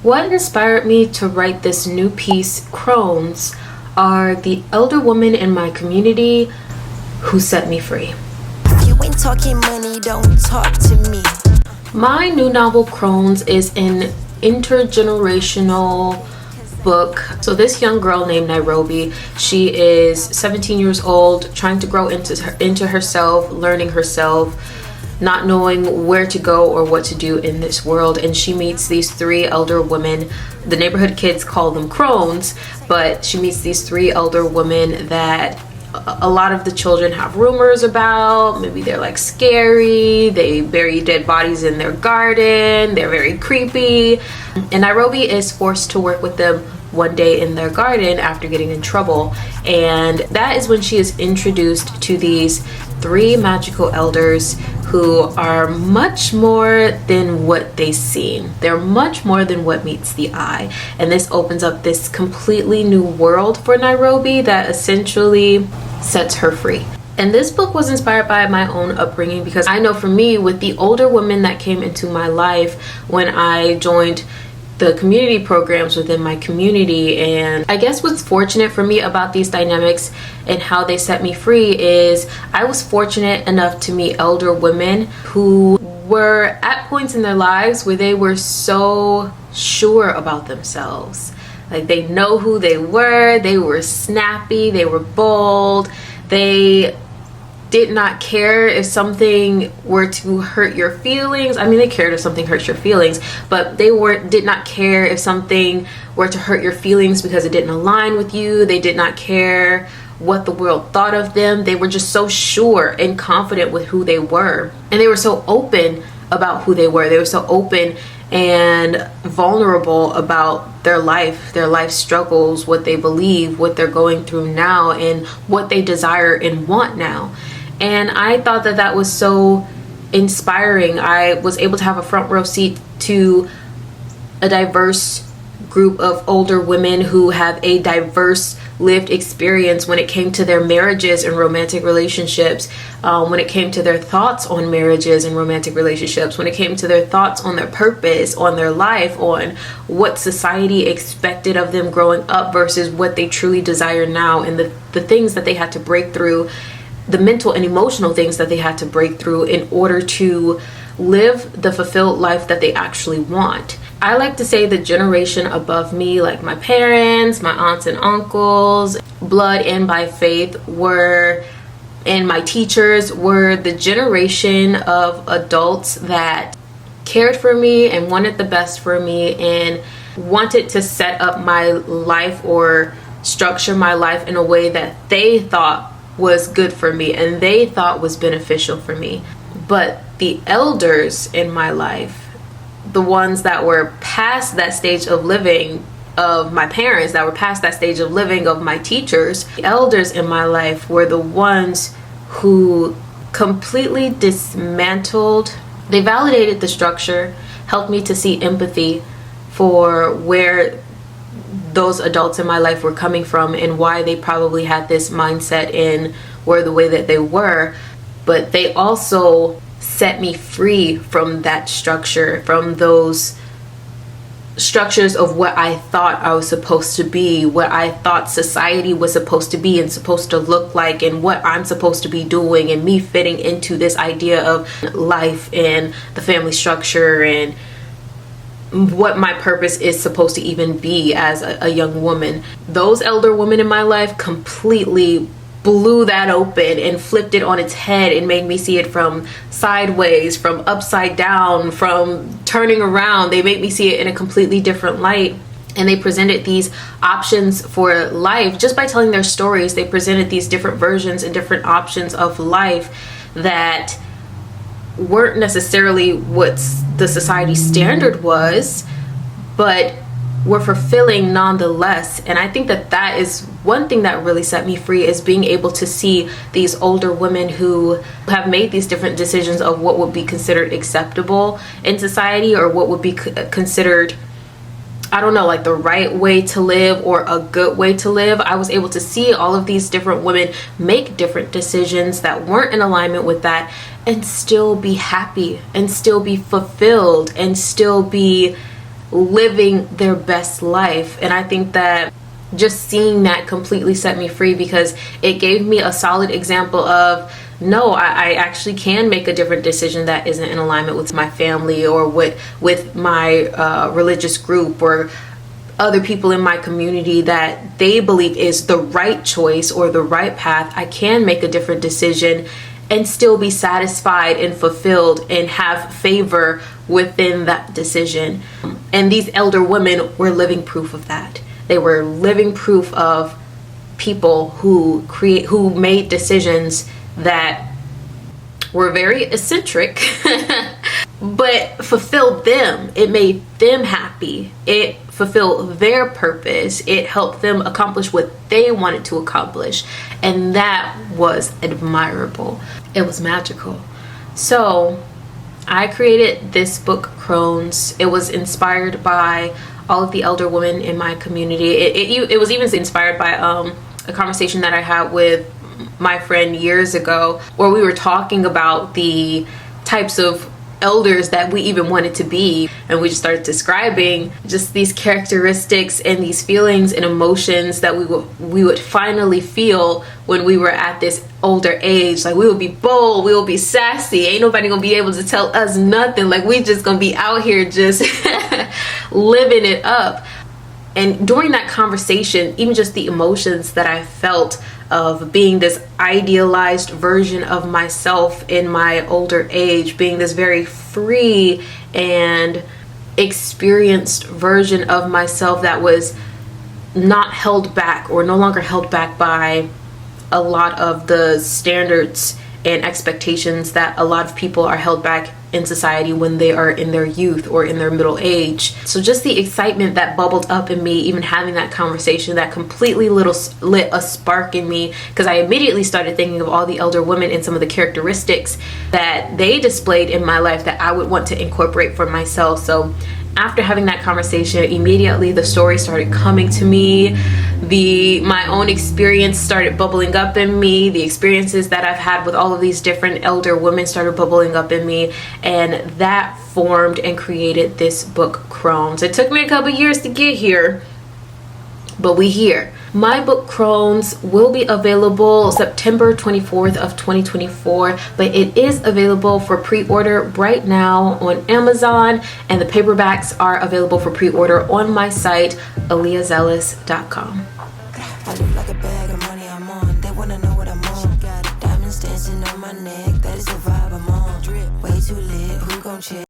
What inspired me to write this new piece, Crones, are the elder women in my community who set me free. You ain't talking money, don't talk to me. My new novel, Crones, is an intergenerational book. So this young girl named Nairobi, she is 17 years old, trying to grow into herself, learning herself, not knowing where to go or what to do in this world. And she meets these three elder women. The neighborhood kids call them Crones, but she meets these three elder women that a lot of the children have rumors about. Maybe they're like scary, they bury dead bodies in their garden, they're very creepy. And Nairobi is forced to work with them one day in their garden after getting in trouble. And that is when she is introduced to these three magical elders who are much more than what they seem. They're much more than what meets the eye. And this opens up this completely new world for Nairobi that essentially sets her free. And this book was inspired by my own upbringing, because I know for me, with the older women that came into my life when I joined the community programs within my community. And I guess what's fortunate for me about these dynamics and how they set me free is I was fortunate enough to meet elder women who were at points in their lives where they were so sure about themselves. Like, they know who they were snappy, they were bold, they did not care if something were to hurt your feelings. I mean, they cared if something hurts your feelings, but they did not care if something were to hurt your feelings because it didn't align with you. They did not care what the world thought of them. They were just so sure and confident with who they were. And they were so open about who they were. They were so open and vulnerable about their life struggles, what they believe, what they're going through now, and what they desire and want now. And I thought that that was so inspiring. I was able to have a front row seat to a diverse group of older women who have a diverse lived experience when it came to their marriages and romantic relationships, when it came to their thoughts on marriages and romantic relationships, when it came to their thoughts on their purpose, on their life, on what society expected of them growing up versus what they truly desire now, and the things that they had to break through, the mental and emotional things that they had to break through in order to live the fulfilled life that they actually want. I like to say the generation above me, like my parents, my aunts and uncles, blood and by faith, and my teachers were the generation of adults that cared for me and wanted the best for me and wanted to set up my life or structure my life in a way that they thought was good for me and they thought was beneficial for me. But the elders in my life, the ones that were past that stage of living of my parents, that were past that stage of living of my teachers, the elders in my life were the ones who completely dismantled, they validated the structure, helped me to see empathy for where those adults in my life were coming from and why they probably had this mindset and were the way that they were. But they also set me free from that structure, from those structures of what I thought I was supposed to be, what I thought society was supposed to be and supposed to look like, and what I'm supposed to be doing, and me fitting into this idea of life and the family structure and what my purpose is supposed to even be as a young woman. Those elder women in my life completely blew that open and flipped it on its head and made me see it from sideways, from upside down, from turning around. They made me see it in a completely different light. And they presented these options for life just by telling their stories. They presented these different versions and different options of life that weren't necessarily what the society standard was, but were fulfilling nonetheless. And I think that that is one thing that really set me free, is being able to see these older women who have made these different decisions of what would be considered acceptable in society, or what would be considered, I don't know, like the right way to live or a good way to live. I was able to see all of these different women make different decisions that weren't in alignment with that and still be happy and still be fulfilled and still be living their best life. And I think that just seeing that completely set me free, because it gave me a solid example of, no, I actually can make a different decision that isn't in alignment with my family or with my religious group or other people in my community that they believe is the right choice or the right path. I can make a different decision and still be satisfied and fulfilled and have favor within that decision. And these elder women were living proof of that. They were living proof of people who made decisions that were very eccentric but fulfilled them. It made them happy. It fulfilled their purpose. It helped them accomplish what they wanted to accomplish. And that was admirable. It was magical. So I created this book, Crones. It was inspired by all of the elder women in my community. It was even inspired by a conversation that I had with my friend years ago, where we were talking about the types of elders that we even wanted to be, and we just started describing just these characteristics and these feelings and emotions that we would finally feel when we were at this older age. Like, we would be bold, we would be sassy, ain't nobody gonna be able to tell us nothing. Like, we just gonna be out here just living it up. And during that conversation, even just the emotions that I felt of being this idealized version of myself in my older age, being this very free and experienced version of myself that was not held back, or no longer held back by a lot of the standards and expectations that a lot of people are held back in society when they are in their youth or in their middle age. So just the excitement that bubbled up in me, even having that conversation, that completely lit a spark in me, because I immediately started thinking of all the elder women and some of the characteristics that they displayed in my life that I would want to incorporate for myself. So after having that conversation, immediately the story started coming to me. My own experience started bubbling up in me. The experiences that I've had with all of these different elder women started bubbling up in me, and that formed and created this book, Crones. It took me a couple years to get here, but we here. My book, Crones, will be available September 24th of 2024, but it is available for pre-order right now on Amazon, and the paperbacks are available for pre-order on my site, aaliyahzealous.com. I look like a bag of money I'm on. They wanna know what I'm on. Got diamonds dancing on my neck. That is the vibe I'm on. Drip way too lit. Who gon' chill?